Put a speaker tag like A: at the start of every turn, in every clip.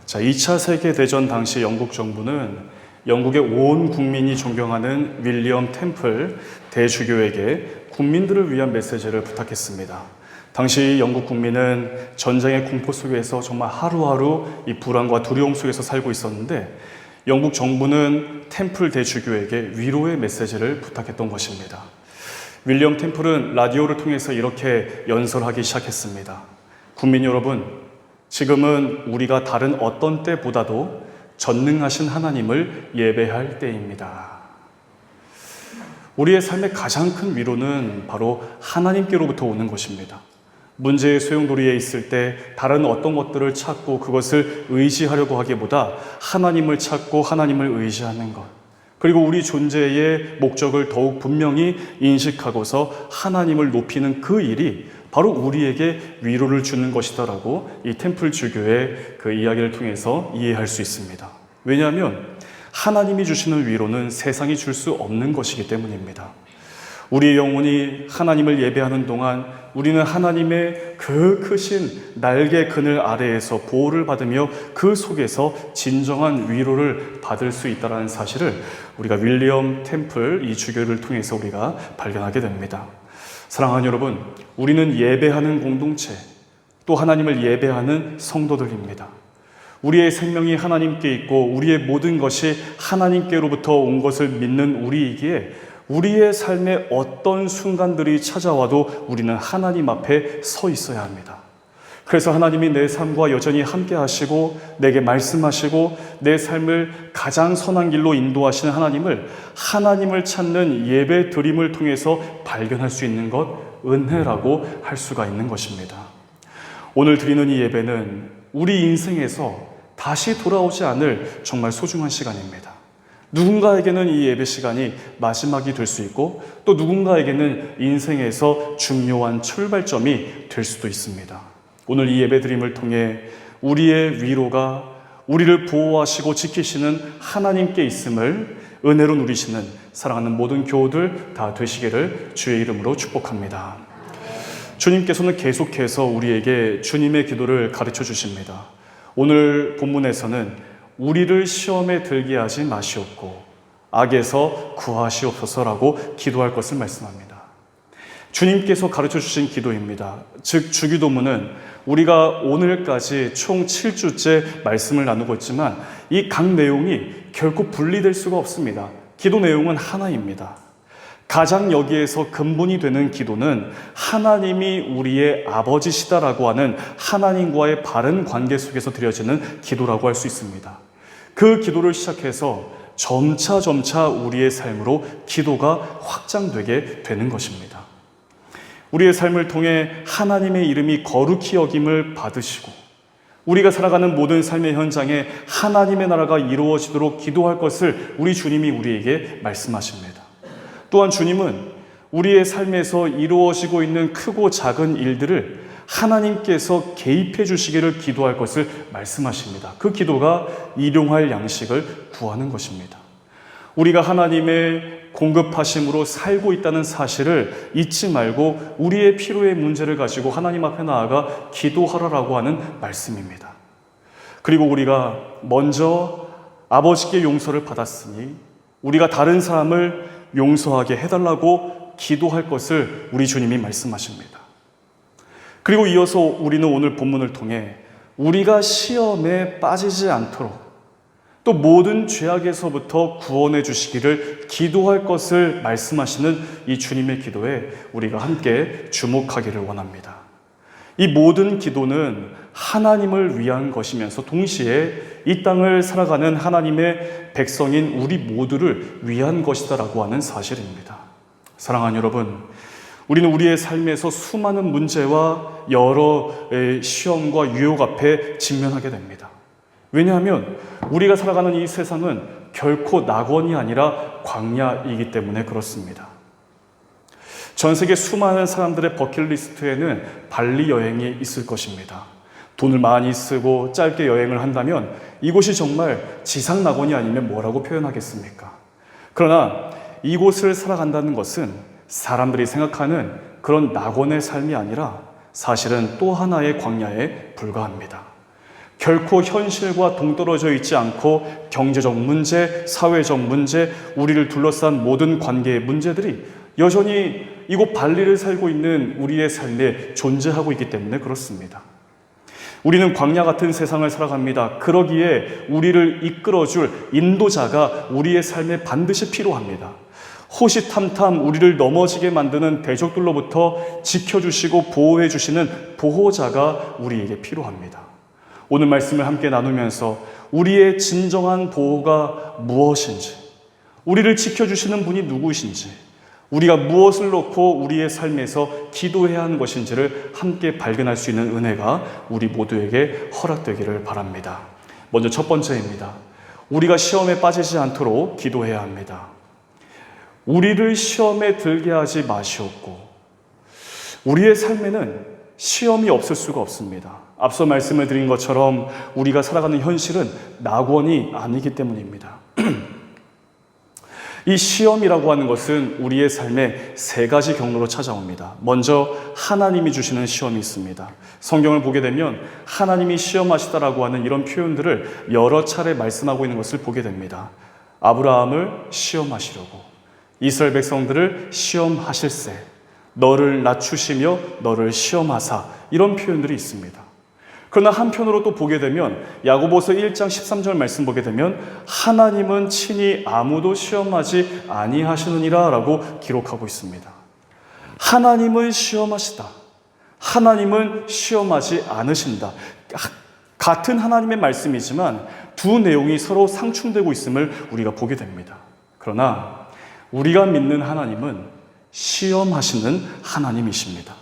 A: 자, 2차 세계대전 당시 영국 정부는 영국의 온 국민이 존경하는 윌리엄 템플 대주교에게 국민들을 위한 메시지를 부탁했습니다. 당시 영국 국민은 전쟁의 공포 속에서 정말 하루하루 이 불안과 두려움 속에서 살고 있었는데 영국 정부는 템플 대주교에게 위로의 메시지를 부탁했던 것입니다. 윌리엄 템플은 라디오를 통해서 이렇게 연설하기 시작했습니다. 국민 여러분, 지금은 우리가 다른 어떤 때보다도 전능하신 하나님을 예배할 때입니다. 우리의 삶의 가장 큰 위로는 바로 하나님께로부터 오는 것입니다. 문제의 소용돌이에 있을 때 다른 어떤 것들을 찾고 그것을 의지하려고 하기보다 하나님을 찾고 하나님을 의지하는 것, 그리고 우리 존재의 목적을 더욱 분명히 인식하고서 하나님을 높이는 그 일이 바로 우리에게 위로를 주는 것이다라고 이 템플 주교의 그 이야기를 통해서 이해할 수 있습니다. 왜냐하면 하나님이 주시는 위로는 세상이 줄 수 없는 것이기 때문입니다. 우리의 영혼이 하나님을 예배하는 동안 우리는 하나님의 그 크신 날개 그늘 아래에서 보호를 받으며 그 속에서 진정한 위로를 받을 수 있다는 사실을 우리가 윌리엄 템플 이 주교를 통해서 우리가 발견하게 됩니다. 사랑하는 여러분, 우리는 예배하는 공동체, 또 하나님을 예배하는 성도들입니다. 우리의 생명이 하나님께 있고 우리의 모든 것이 하나님께로부터 온 것을 믿는 우리이기에 우리의 삶의 어떤 순간들이 찾아와도 우리는 하나님 앞에 서 있어야 합니다. 그래서 하나님이 내 삶과 여전히 함께 하시고 내게 말씀하시고 내 삶을 가장 선한 길로 인도하시는 하나님을 찾는 예배 드림을 통해서 발견할 수 있는 것, 은혜라고 할 수가 있는 것입니다. 오늘 드리는 이 예배는 우리 인생에서 다시 돌아오지 않을 정말 소중한 시간입니다. 누군가에게는 이 예배 시간이 마지막이 될 수 있고 또 누군가에게는 인생에서 중요한 출발점이 될 수도 있습니다. 오늘 이 예배 드림을 통해 우리의 위로가 우리를 보호하시고 지키시는 하나님께 있음을 은혜로 누리시는 사랑하는 모든 교우들 다 되시기를 주의 이름으로 축복합니다. 주님께서는 계속해서 우리에게 주님의 기도를 가르쳐 주십니다. 오늘 본문에서는 우리를 시험에 들게 하지 마시옵고 악에서 구하시옵소서라고 기도할 것을 말씀합니다. 주님께서 가르쳐 주신 기도입니다. 즉 주기도문은 우리가 오늘까지 총 7주째 말씀을 나누고 있지만 이 각 내용이 결코 분리될 수가 없습니다. 기도 내용은 하나입니다. 가장 여기에서 근본이 되는 기도는 하나님이 우리의 아버지시다라고 하는 하나님과의 바른 관계 속에서 드려지는 기도라고 할 수 있습니다. 그 기도를 시작해서 점차 우리의 삶으로 기도가 확장되게 되는 것입니다. 우리의 삶을 통해 하나님의 이름이 거룩히 여김을 받으시고 우리가 살아가는 모든 삶의 현장에 하나님의 나라가 이루어지도록 기도할 것을 우리 주님이 우리에게 말씀하십니다. 또한 주님은 우리의 삶에서 이루어지고 있는 크고 작은 일들을 하나님께서 개입해 주시기를 기도할 것을 말씀하십니다. 그 기도가 일용할 양식을 구하는 것입니다. 우리가 하나님의 공급하심으로 살고 있다는 사실을 잊지 말고 우리의 필요의 문제를 가지고 하나님 앞에 나아가 기도하라라고 하는 말씀입니다. 그리고 우리가 먼저 아버지께 용서를 받았으니 우리가 다른 사람을 용서하게 해달라고 기도할 것을 우리 주님이 말씀하십니다. 그리고 이어서 우리는 오늘 본문을 통해 우리가 시험에 빠지지 않도록 또 모든 죄악에서부터 구원해 주시기를 기도할 것을 말씀하시는 이 주님의 기도에 우리가 함께 주목하기를 원합니다. 이 모든 기도는 하나님을 위한 것이면서 동시에 이 땅을 살아가는 하나님의 백성인 우리 모두를 위한 것이다라고 하는 사실입니다. 사랑하는 여러분, 우리는 우리의 삶에서 수많은 문제와 여러 시험과 유혹 앞에 직면하게 됩니다. 왜냐하면 우리가 살아가는 이 세상은 결코 낙원이 아니라 광야이기 때문에 그렇습니다. 전 세계 수많은 사람들의 버킷리스트에는 발리 여행이 있을 것입니다. 돈을 많이 쓰고 짧게 여행을 한다면 이곳이 정말 지상 낙원이 아니면 뭐라고 표현하겠습니까? 그러나 이곳을 살아간다는 것은 사람들이 생각하는 그런 낙원의 삶이 아니라 사실은 또 하나의 광야에 불과합니다. 결코 현실과 동떨어져 있지 않고 경제적 문제, 사회적 문제, 우리를 둘러싼 모든 관계의 문제들이 여전히 이곳 발리를 살고 있는 우리의 삶에 존재하고 있기 때문에 그렇습니다. 우리는 광야 같은 세상을 살아갑니다. 그러기에 우리를 이끌어줄 인도자가 우리의 삶에 반드시 필요합니다. 호시탐탐 우리를 넘어지게 만드는 대적들로부터 지켜주시고 보호해주시는 보호자가 우리에게 필요합니다. 오늘 말씀을 함께 나누면서 우리의 진정한 보호가 무엇인지, 우리를 지켜주시는 분이 누구이신지, 우리가 무엇을 놓고 우리의 삶에서 기도해야 하는 것인지를 함께 발견할 수 있는 은혜가 우리 모두에게 허락되기를 바랍니다. 먼저 첫 번째입니다. 우리가 시험에 빠지지 않도록 기도해야 합니다. 우리를 시험에 들게 하지 마시옵고, 우리의 삶에는 시험이 없을 수가 없습니다. 앞서 말씀을 드린 것처럼 우리가 살아가는 현실은 낙원이 아니기 때문입니다. 이 시험이라고 하는 것은 우리의 삶에 세 가지 경로로 찾아옵니다. 먼저 하나님이 주시는 시험이 있습니다. 성경을 보게 되면 하나님이 시험하시다라고 하는 이런 표현들을 여러 차례 말씀하고 있는 것을 보게 됩니다. 아브라함을 시험하시려고, 이스라엘 백성들을 시험하실세, 너를 낮추시며 너를 시험하사, 이런 표현들이 있습니다. 그러나 한편으로 또 보게 되면 야고보서 1장 13절 말씀 보게 되면 하나님은 친히 아무도 시험하지 아니하시느니라 라고 기록하고 있습니다. 하나님은 시험하시다, 하나님은 시험하지 않으신다. 같은 하나님의 말씀이지만 두 내용이 서로 상충되고 있음을 우리가 보게 됩니다. 그러나 우리가 믿는 하나님은 시험하시는 하나님이십니다.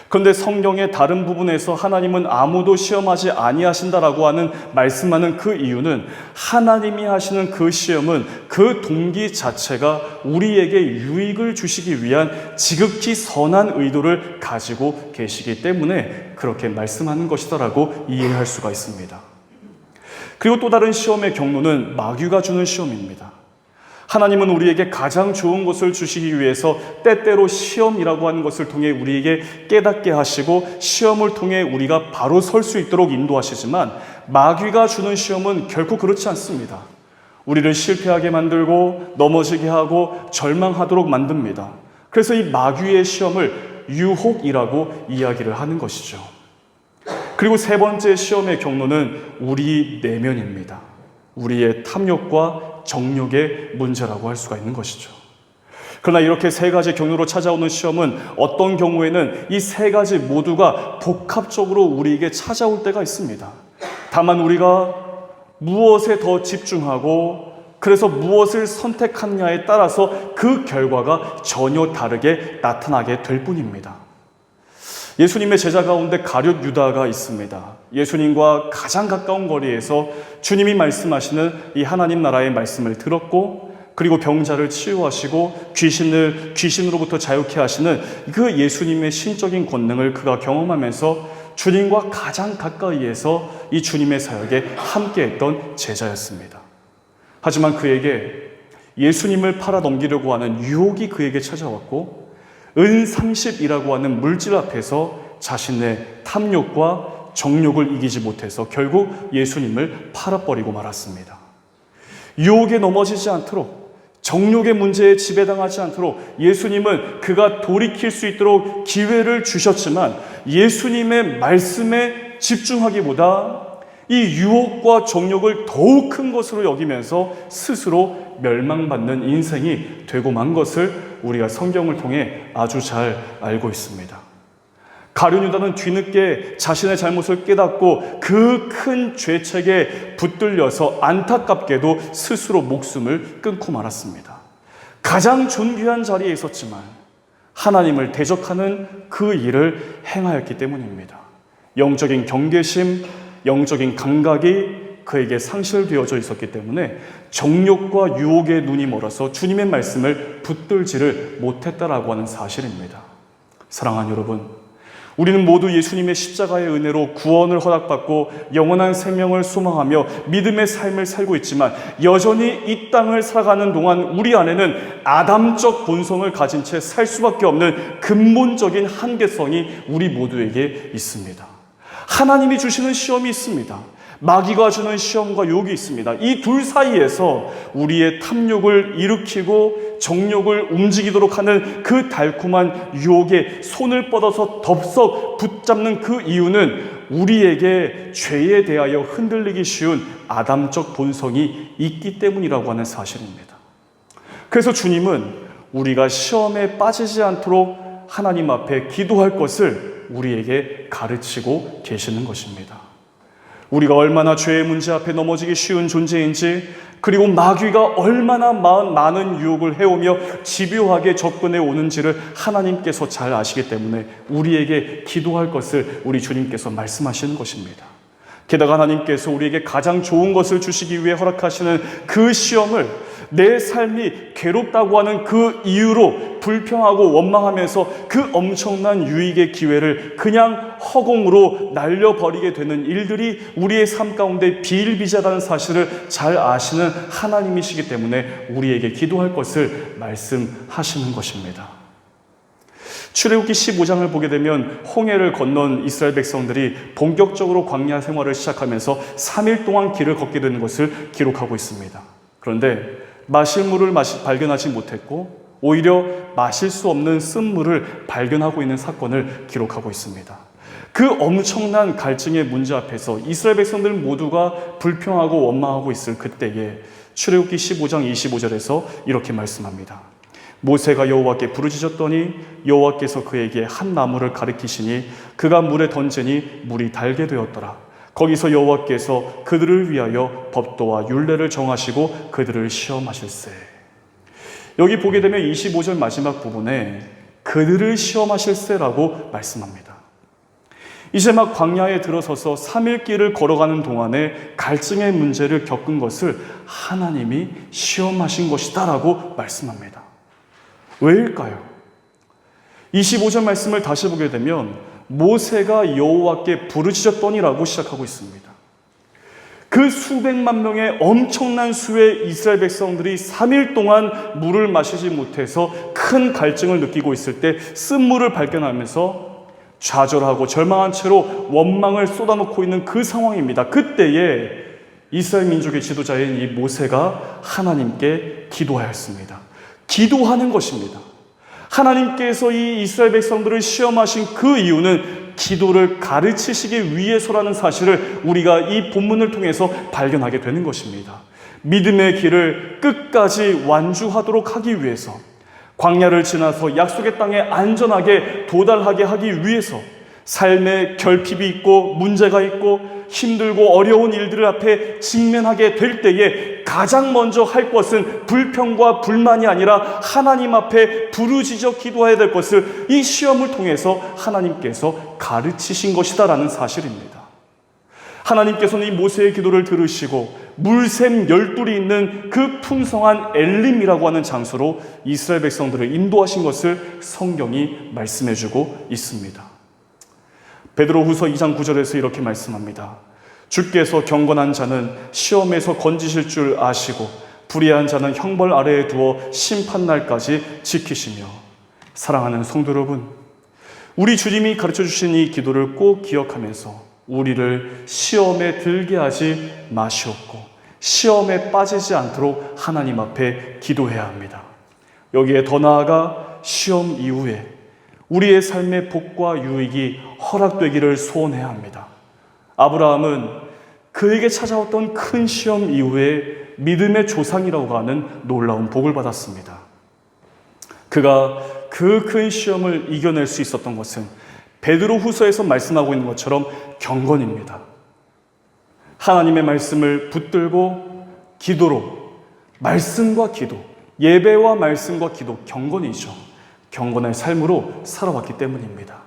A: 그런데 성경의 다른 부분에서 하나님은 아무도 시험하지 아니하신다라고 하는 말씀하는 그 이유는 하나님이 하시는 그 시험은 그 동기 자체가 우리에게 유익을 주시기 위한 지극히 선한 의도를 가지고 계시기 때문에 그렇게 말씀하는 것이다라고 이해할 수가 있습니다. 그리고 또 다른 시험의 경로는 마귀가 주는 시험입니다. 하나님은 우리에게 가장 좋은 것을 주시기 위해서 때때로 시험이라고 하는 것을 통해 우리에게 깨닫게 하시고 시험을 통해 우리가 바로 설 수 있도록 인도하시지만 마귀가 주는 시험은 결코 그렇지 않습니다. 우리를 실패하게 만들고 넘어지게 하고 절망하도록 만듭니다. 그래서 이 마귀의 시험을 유혹이라고 이야기를 하는 것이죠. 그리고 세 번째 시험의 경로는 우리 내면입니다. 우리의 탐욕과 정욕의 문제라고 할 수가 있는 것이죠. 그러나 이렇게 세 가지 경로로 찾아오는 시험은 어떤 경우에는 이 세 가지 모두가 복합적으로 우리에게 찾아올 때가 있습니다. 다만 우리가 무엇에 더 집중하고 그래서 무엇을 선택하느냐에 따라서 그 결과가 전혀 다르게 나타나게 될 뿐입니다. 예수님의 제자 가운데 가룟 유다가 있습니다. 예수님과 가장 가까운 거리에서 주님이 말씀하시는 이 하나님 나라의 말씀을 들었고 그리고 병자를 치유하시고 귀신으로부터 자유케 하시는 그 예수님의 신적인 권능을 그가 경험하면서 주님과 가장 가까이에서 이 주님의 사역에 함께했던 제자였습니다. 하지만 그에게 예수님을 팔아 넘기려고 하는 유혹이 그에게 찾아왔고 은30이라고 하는 물질 앞에서 자신의 탐욕과 정욕을 이기지 못해서 결국 예수님을 팔아버리고 말았습니다. 유혹에 넘어지지 않도록 정욕의 문제에 지배당하지 않도록 예수님은 그가 돌이킬 수 있도록 기회를 주셨지만 예수님의 말씀에 집중하기보다 이 유혹과 정욕을 더욱 큰 것으로 여기면서 스스로 멸망받는 인생이 되고 만 것을 우리가 성경을 통해 아주 잘 알고 있습니다. 가룟 유다는 뒤늦게 자신의 잘못을 깨닫고 그 큰 죄책에 붙들려서 안타깝게도 스스로 목숨을 끊고 말았습니다. 가장 존귀한 자리에 있었지만 하나님을 대적하는 그 일을 행하였기 때문입니다. 영적인 경계심, 영적인 감각이 그에게 상실되어져 있었기 때문에 정욕과 유혹의 눈이 멀어서 주님의 말씀을 붙들지를 못했다라고 하는 사실입니다. 사랑하는 여러분, 우리는 모두 예수님의 십자가의 은혜로 구원을 허락받고 영원한 생명을 소망하며 믿음의 삶을 살고 있지만 여전히 이 땅을 살아가는 동안 우리 안에는 아담적 본성을 가진 채 살 수밖에 없는 근본적인 한계성이 우리 모두에게 있습니다. 하나님이 주시는 시험이 있습니다. 마귀가 주는 시험과 유혹이 있습니다. 이 둘 사이에서 우리의 탐욕을 일으키고 정욕을 움직이도록 하는 그 달콤한 유혹에 손을 뻗어서 덥석 붙잡는 그 이유는 우리에게 죄에 대하여 흔들리기 쉬운 아담적 본성이 있기 때문이라고 하는 사실입니다. 그래서 주님은 우리가 시험에 빠지지 않도록 하나님 앞에 기도할 것을 우리에게 가르치고 계시는 것입니다. 우리가 얼마나 죄의 문제 앞에 넘어지기 쉬운 존재인지, 그리고 마귀가 얼마나 많은 유혹을 해오며 집요하게 접근해 오는지를 하나님께서 잘 아시기 때문에 우리에게 기도할 것을 우리 주님께서 말씀하시는 것입니다. 게다가 하나님께서 우리에게 가장 좋은 것을 주시기 위해 허락하시는 그 시험을 내 삶이 괴롭다고 하는 그 이유로 불평하고 원망하면서 그 엄청난 유익의 기회를 그냥 허공으로 날려버리게 되는 일들이 우리의 삶 가운데 비일비재하다는 사실을 잘 아시는 하나님이시기 때문에 우리에게 기도할 것을 말씀하시는 것입니다. 출애굽기 15장을 보게 되면 홍해를 건넌 이스라엘 백성들이 본격적으로 광야 생활을 시작하면서 3일 동안 길을 걷게 되는 것을 기록하고 있습니다. 그런데 마실 물을 발견하지 못했고 오히려 마실 수 없는 쓴물을 발견하고 있는 사건을 기록하고 있습니다. 그 엄청난 갈증의 문제 앞에서 이스라엘 백성들 모두가 불평하고 원망하고 있을 그때에 출애굽기 15장 25절에서 이렇게 말씀합니다. 모세가 여호와께 부르짖었더니 여호와께서 그에게 한 나무를 가리키시니 그가 물에 던지니 물이 달게 되었더라. 거기서 여호와께서 그들을 위하여 법도와 율례를 정하시고 그들을 시험하실세. 여기 보게 되면 25절 마지막 부분에 그들을 시험하실세라고 말씀합니다. 이제 막 광야에 들어서서 3일 길을 걸어가는 동안에 갈증의 문제를 겪은 것을 하나님이 시험하신 것이다라고 말씀합니다. 왜일까요? 25절 말씀을 다시 보게 되면 모세가 여호와께 부르짖었더니라고 시작하고 있습니다. 그 수백만 명의 엄청난 수의 이스라엘 백성들이 3일 동안 물을 마시지 못해서 큰 갈증을 느끼고 있을 때 쓴물을 발견하면서 좌절하고 절망한 채로 원망을 쏟아놓고 있는 그 상황입니다. 그때에 이스라엘 민족의 지도자인 이 모세가 하나님께 기도하였습니다. 기도하는 것입니다. 하나님께서 이 이스라엘 백성들을 시험하신 그 이유는 기도를 가르치시기 위해서라는 사실을 우리가 이 본문을 통해서 발견하게 되는 것입니다. 믿음의 길을 끝까지 완주하도록 하기 위해서, 광야를 지나서 약속의 땅에 안전하게 도달하게 하기 위해서 삶에 결핍이 있고 문제가 있고 힘들고 어려운 일들 앞에 직면하게 될 때에 가장 먼저 할 것은 불평과 불만이 아니라 하나님 앞에 부르짖어 기도해야 될 것을 이 시험을 통해서 하나님께서 가르치신 것이다라는 사실입니다. 하나님께서는 이 모세의 기도를 들으시고 물샘 12이 있는 그 풍성한 엘림이라고 하는 장소로 이스라엘 백성들을 인도하신 것을 성경이 말씀해주고 있습니다. 베드로후서 2장 9절에서 이렇게 말씀합니다. 주께서 경건한 자는 시험에서 건지실 줄 아시고 불의한 자는 형벌 아래에 두어 심판날까지 지키시며. 사랑하는 성도 여러분, 우리 주님이 가르쳐 주신 이 기도를 꼭 기억하면서 우리를 시험에 들게 하지 마시옵고 시험에 빠지지 않도록 하나님 앞에 기도해야 합니다. 여기에 더 나아가 시험 이후에 우리의 삶의 복과 유익이 허락되기를 소원해야 합니다. 아브라함은 그에게 찾아왔던 큰 시험 이후에 믿음의 조상이라고 하는 놀라운 복을 받았습니다. 그가 그 큰 시험을 이겨낼 수 있었던 것은 베드로후서에서 말씀하고 있는 것처럼 경건입니다. 하나님의 말씀을 붙들고 기도로, 말씀과 기도, 예배와 말씀과 기도, 경건이죠. 경건의 삶으로 살아왔기 때문입니다.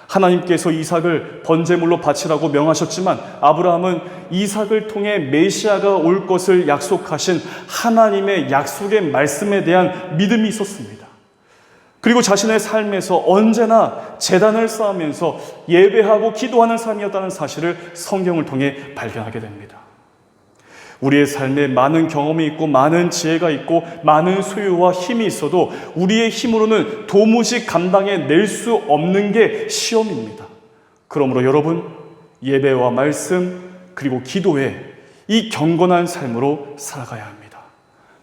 A: 하나님께서 이삭을 번제물로 바치라고 명하셨지만 아브라함은 이삭을 통해 메시아가 올 것을 약속하신 하나님의 약속의 말씀에 대한 믿음이 있었습니다. 그리고 자신의 삶에서 언제나 제단을 쌓으면서 예배하고 기도하는 삶이었다는 사실을 성경을 통해 발견하게 됩니다. 우리의 삶에 많은 경험이 있고 많은 지혜가 있고 많은 소유와 힘이 있어도 우리의 힘으로는 도무지 감당해낼 수 없는 게 시험입니다. 그러므로 여러분, 예배와 말씀, 그리고 기도에 이 경건한 삶으로 살아가야 합니다.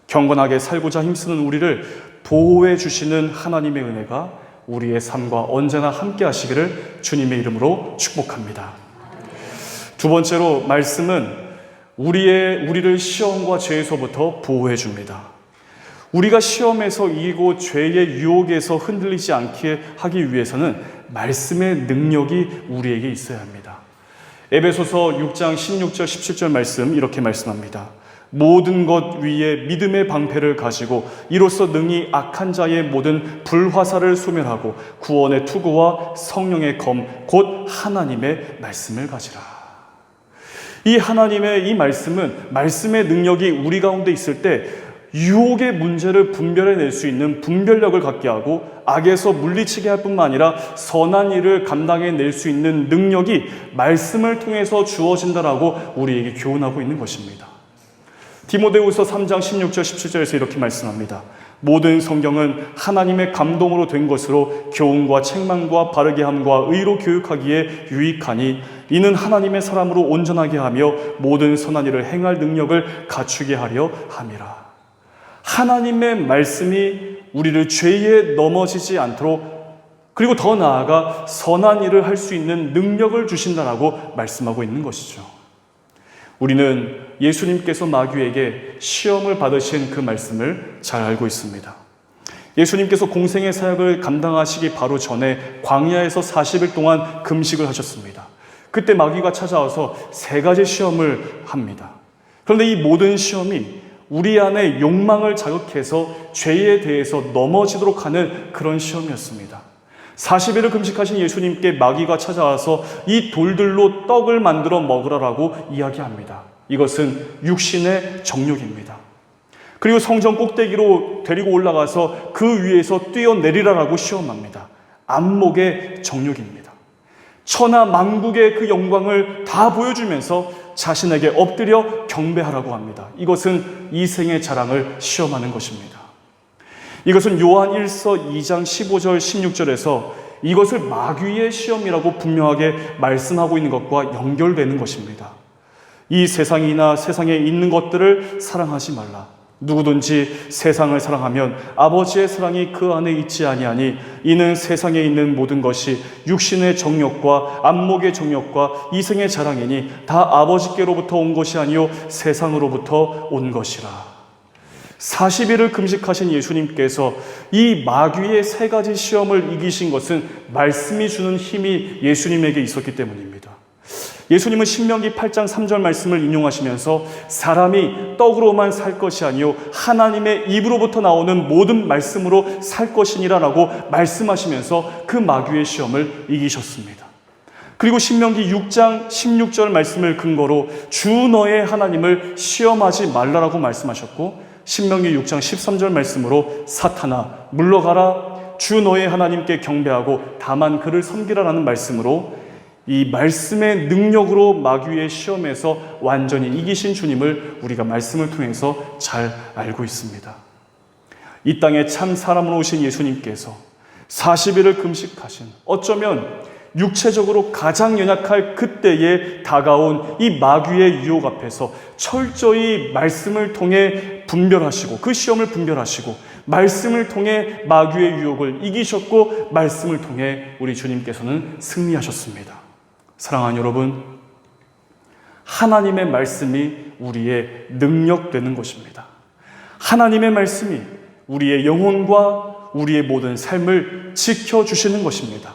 A: 경건하게 살고자 힘쓰는 우리를 보호해 주시는 하나님의 은혜가 우리의 삶과 언제나 함께 하시기를 주님의 이름으로 축복합니다. 두 번째로 말씀은 우리를 시험과 죄에서부터 보호해 줍니다. 우리가 시험에서 이기고 죄의 유혹에서 흔들리지 않게 하기 위해서는 말씀의 능력이 우리에게 있어야 합니다. 에베소서 6장 16절 17절 말씀 이렇게 말씀합니다. 모든 것 위에 믿음의 방패를 가지고 이로써 능히 악한 자의 모든 불화살을 소멸하고 구원의 투구와 성령의 검 곧 하나님의 말씀을 가지라. 이 하나님의 이 말씀은 말씀의 능력이 우리 가운데 있을 때 유혹의 문제를 분별해낼 수 있는 분별력을 갖게 하고 악에서 물리치게 할 뿐만 아니라 선한 일을 감당해낼 수 있는 능력이 말씀을 통해서 주어진다라고 우리에게 교훈하고 있는 것입니다. 디모데후서 3장 16절 17절에서 이렇게 말씀합니다. 모든 성경은 하나님의 감동으로 된 것으로 교훈과 책망과 바르게 함과 의로 교육하기에 유익하니 이는 하나님의 사람으로 온전하게 하며 모든 선한 일을 행할 능력을 갖추게 하려 함이라. 하나님의 말씀이 우리를 죄에 넘어지지 않도록 그리고 더 나아가 선한 일을 할 수 있는 능력을 주신다라고 말씀하고 있는 것이죠. 우리는 예수님께서 마귀에게 시험을 받으신 그 말씀을 잘 알고 있습니다. 예수님께서 공생의 사역을 감당하시기 바로 전에 광야에서 40일 동안 금식을 하셨습니다. 그때 마귀가 찾아와서 3가지 시험을 합니다. 그런데 이 모든 시험이 우리 안에 욕망을 자극해서 죄에 대해서 넘어지도록 하는 그런 시험이었습니다. 40일을 금식하신 예수님께 마귀가 찾아와서 이 돌들로 떡을 만들어 먹으라라고 이야기합니다. 이것은 육신의 정욕입니다. 그리고 성전 꼭대기로 데리고 올라가서 그 위에서 뛰어내리라라고 시험합니다. 안목의 정욕입니다. 천하 만국의 그 영광을 다 보여주면서 자신에게 엎드려 경배하라고 합니다. 이것은 이생의 자랑을 시험하는 것입니다. 이것은 요한 1서 2장 15절 16절에서 이것을 마귀의 시험이라고 분명하게 말씀하고 있는 것과 연결되는 것입니다. 이 세상이나 세상에 있는 것들을 사랑하지 말라. 누구든지 세상을 사랑하면 아버지의 사랑이 그 안에 있지 아니하니 이는 세상에 있는 모든 것이 육신의 정욕과 안목의 정욕과 이생의 자랑이니 다 아버지께로부터 온 것이 아니요 세상으로부터 온 것이라. 40일을 금식하신 예수님께서 이 마귀의 3가지 시험을 이기신 것은 말씀이 주는 힘이 예수님에게 있었기 때문입니다. 예수님은 신명기 8장 3절 말씀을 인용하시면서 사람이 떡으로만 살 것이 아니요 하나님의 입으로부터 나오는 모든 말씀으로 살 것이니라 라고 말씀하시면서 그 마귀의 시험을 이기셨습니다. 그리고 신명기 6장 16절 말씀을 근거로 주 너의 하나님을 시험하지 말라라고 말씀하셨고 신명기 6장 13절 말씀으로 사탄아 물러가라 주 너의 하나님께 경배하고 다만 그를 섬기라라는 말씀으로 이 말씀의 능력으로 마귀의 시험에서 완전히 이기신 주님을 우리가 말씀을 통해서 잘 알고 있습니다. 이 땅에 참 사람으로 오신 예수님께서 40일을 금식하신 어쩌면 육체적으로 가장 연약할 그때에 다가온 이 마귀의 유혹 앞에서 철저히 말씀을 통해 분별하시고 그 시험을 분별하시고 말씀을 통해 마귀의 유혹을 이기셨고 말씀을 통해 우리 주님께서는 승리하셨습니다. 사랑하는 여러분, 하나님의 말씀이 우리의 능력 되는 것입니다. 하나님의 말씀이 우리의 영혼과 우리의 모든 삶을 지켜주시는 것입니다.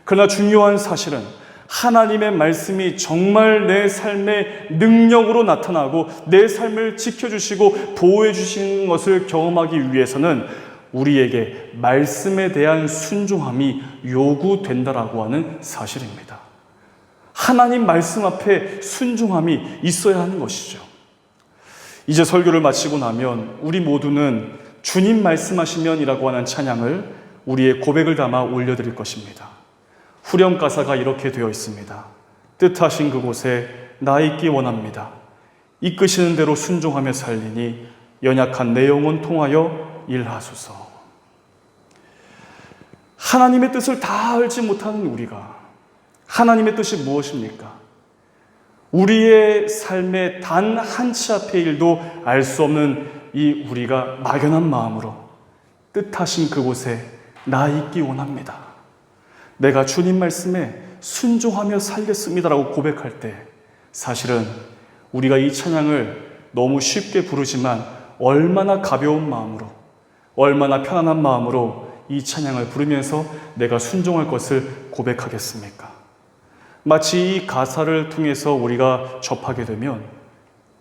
A: 그러나 중요한 사실은 하나님의 말씀이 정말 내 삶의 능력으로 나타나고 내 삶을 지켜주시고 보호해 주시는 것을 경험하기 위해서는 우리에게 말씀에 대한 순종함이 요구된다라고 하는 사실입니다. 하나님 말씀 앞에 순종함이 있어야 하는 것이죠. 이제 설교를 마치고 나면 우리 모두는 주님 말씀하시면이라고 하는 찬양을 우리의 고백을 담아 올려드릴 것입니다. 후렴 가사가 이렇게 되어 있습니다. 뜻하신 그곳에 나 있기 원합니다. 이끄시는 대로 순종하며 살리니 연약한 내 영혼 통하여 일하소서. 하나님의 뜻을 다 알지 못하는 우리가 하나님의 뜻이 무엇입니까? 우리의 삶의 단 한 치 앞의 일도 알 수 없는 이 우리가 막연한 마음으로 뜻하신 그곳에 나 있기 원합니다. 내가 주님 말씀에 순종하며 살겠습니다라고 고백할 때 사실은 우리가 이 찬양을 너무 쉽게 부르지만 얼마나 가벼운 마음으로, 얼마나 편안한 마음으로 이 찬양을 부르면서 내가 순종할 것을 고백하겠습니까? 마치 이 가사를 통해서 우리가 접하게 되면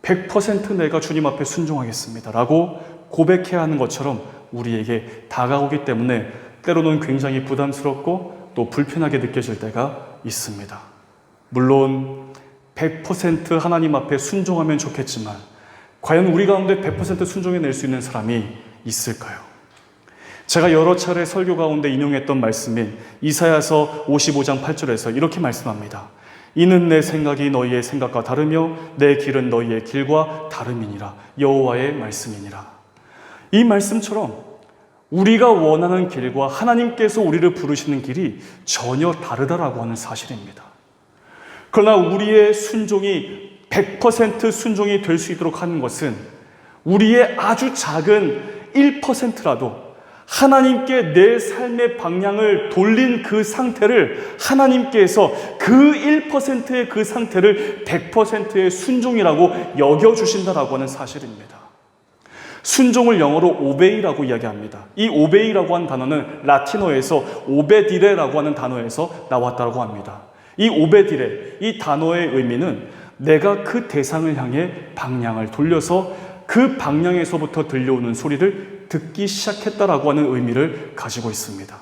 A: 100% 내가 주님 앞에 순종하겠습니다 라고 고백해야 하는 것처럼 우리에게 다가오기 때문에 때로는 굉장히 부담스럽고 또 불편하게 느껴질 때가 있습니다. 물론 100% 하나님 앞에 순종하면 좋겠지만 과연 우리 가운데 100% 순종해낼 수 있는 사람이 있을까요? 제가 여러 차례 설교 가운데 인용했던 말씀인 이사야서 55장 8절에서 이렇게 말씀합니다. 이는 내 생각이 너희의 생각과 다르며 내 길은 너희의 길과 다름이니라. 여호와의 말씀이니라. 이 말씀처럼 우리가 원하는 길과 하나님께서 우리를 부르시는 길이 전혀 다르다라고 하는 사실입니다. 그러나 우리의 순종이 100% 순종이 될 수 있도록 하는 것은 우리의 아주 작은 1%라도 하나님께 내 삶의 방향을 돌린 그 상태를 하나님께서 그 1%의 그 상태를 100%의 순종이라고 여겨주신다라고 하는 사실입니다. 순종을 영어로 오베이라고 이야기합니다. 이 오베이라고 하는 단어는 라틴어에서 오베디레라고 하는 단어에서 나왔다고 합니다. 이 오베디레, 이 단어의 의미는 내가 그 대상을 향해 방향을 돌려서 그 방향에서부터 들려오는 소리를 듣기 시작했다라고 하는 의미를 가지고 있습니다.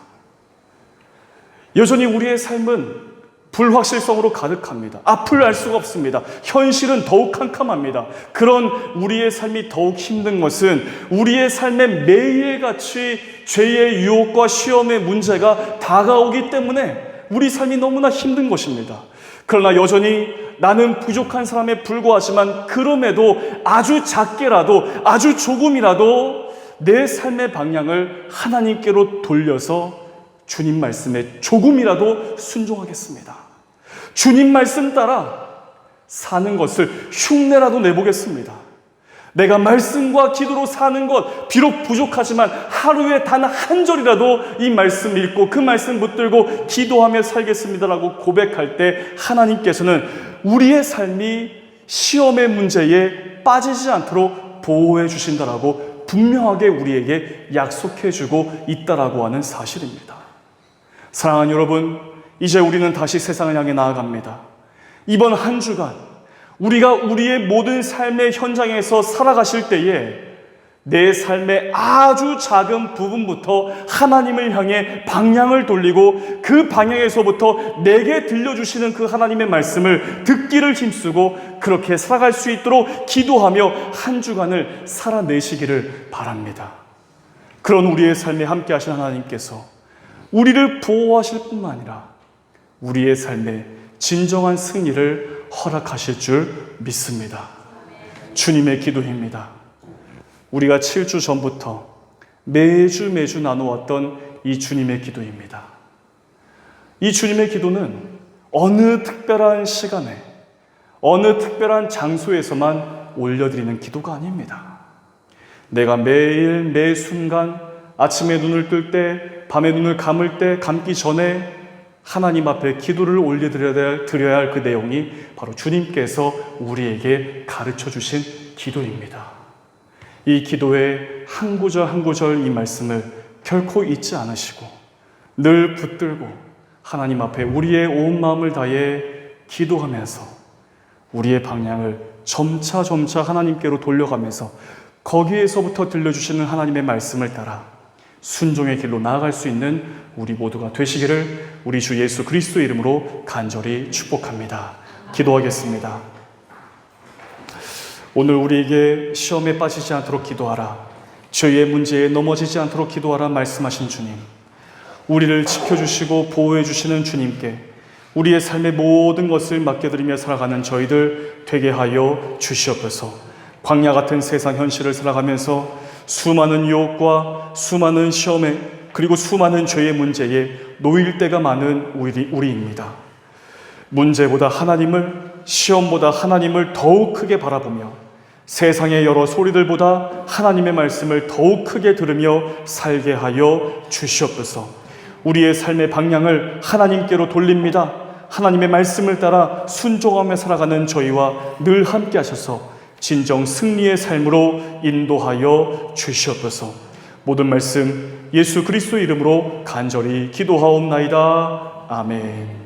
A: 여전히 우리의 삶은 불확실성으로 가득합니다. 앞을 알 수가 없습니다. 현실은 더욱 캄캄합니다. 그런 우리의 삶이 더욱 힘든 것은 우리의 삶에 매일같이 죄의 유혹과 시험의 문제가 다가오기 때문에 우리 삶이 너무나 힘든 것입니다. 그러나 여전히 나는 부족한 사람에 불과하지만 그럼에도 아주 작게라도 아주 조금이라도 내 삶의 방향을 하나님께로 돌려서 주님 말씀에 조금이라도 순종하겠습니다. 주님 말씀 따라 사는 것을 흉내라도 내보겠습니다. 내가 말씀과 기도로 사는 것 비록 부족하지만 하루에 단 한 절이라도 이 말씀 읽고 그 말씀 붙들고 기도하며 살겠습니다라고 고백할 때 하나님께서는 우리의 삶이 시험의 문제에 빠지지 않도록 보호해 주신다라고 분명하게 우리에게 약속해 주고 있다라고 하는 사실입니다. 사랑하는 여러분, 이제 우리는 다시 세상을 향해 나아갑니다. 이번 한 주간 우리가 우리의 모든 삶의 현장에서 살아가실 때에 내 삶의 아주 작은 부분부터 하나님을 향해 방향을 돌리고 그 방향에서부터 내게 들려주시는 그 하나님의 말씀을 듣기를 힘쓰고 그렇게 살아갈 수 있도록 기도하며 한 주간을 살아내시기를 바랍니다. 그런 우리의 삶에 함께 하신 하나님께서 우리를 보호하실 뿐만 아니라 우리의 삶에 진정한 승리를 허락하실 줄 믿습니다. 주님의 기도입니다. 우리가 7주 전부터 매주 나누었던 이 주님의 기도입니다. 이 주님의 기도는 어느 특별한 시간에 어느 특별한 장소에서만 올려드리는 기도가 아닙니다. 내가 매일 매 순간 아침에 눈을 뜰 때, 밤에 눈을 감을 때, 감기 전에 하나님 앞에 기도를 올려드려야 할 그 내용이 바로 주님께서 우리에게 가르쳐 주신 기도입니다. 이 기도의 한 구절 한 구절 이 말씀을 결코 잊지 않으시고 늘 붙들고 하나님 앞에 우리의 온 마음을 다해 기도하면서 우리의 방향을 점차 하나님께로 돌려가면서 거기에서부터 들려주시는 하나님의 말씀을 따라 순종의 길로 나아갈 수 있는 우리 모두가 되시기를 우리 주 예수 그리스도의 이름으로 간절히 축복합니다. 기도하겠습니다. 오늘 우리에게 시험에 빠지지 않도록 기도하라, 죄의 문제에 넘어지지 않도록 기도하라 말씀하신 주님, 우리를 지켜주시고 보호해 주시는 주님께 우리의 삶의 모든 것을 맡겨드리며 살아가는 저희들 되게 하여 주시옵소서. 광야 같은 세상 현실을 살아가면서 수많은 유혹과 수많은 시험에 그리고 수많은 죄의 문제에 놓일 때가 많은 우리입니다. 문제보다 하나님을 시험보다 하나님을 더욱 크게 바라보며 세상의 여러 소리들보다 하나님의 말씀을 더욱 크게 들으며 살게 하여 주시옵소서. 우리의 삶의 방향을 하나님께로 돌립니다. 하나님의 말씀을 따라 순종하며 살아가는 저희와 늘 함께 하셔서 진정 승리의 삶으로 인도하여 주시옵소서. 모든 말씀 예수 그리스도 이름으로 간절히 기도하옵나이다. 아멘.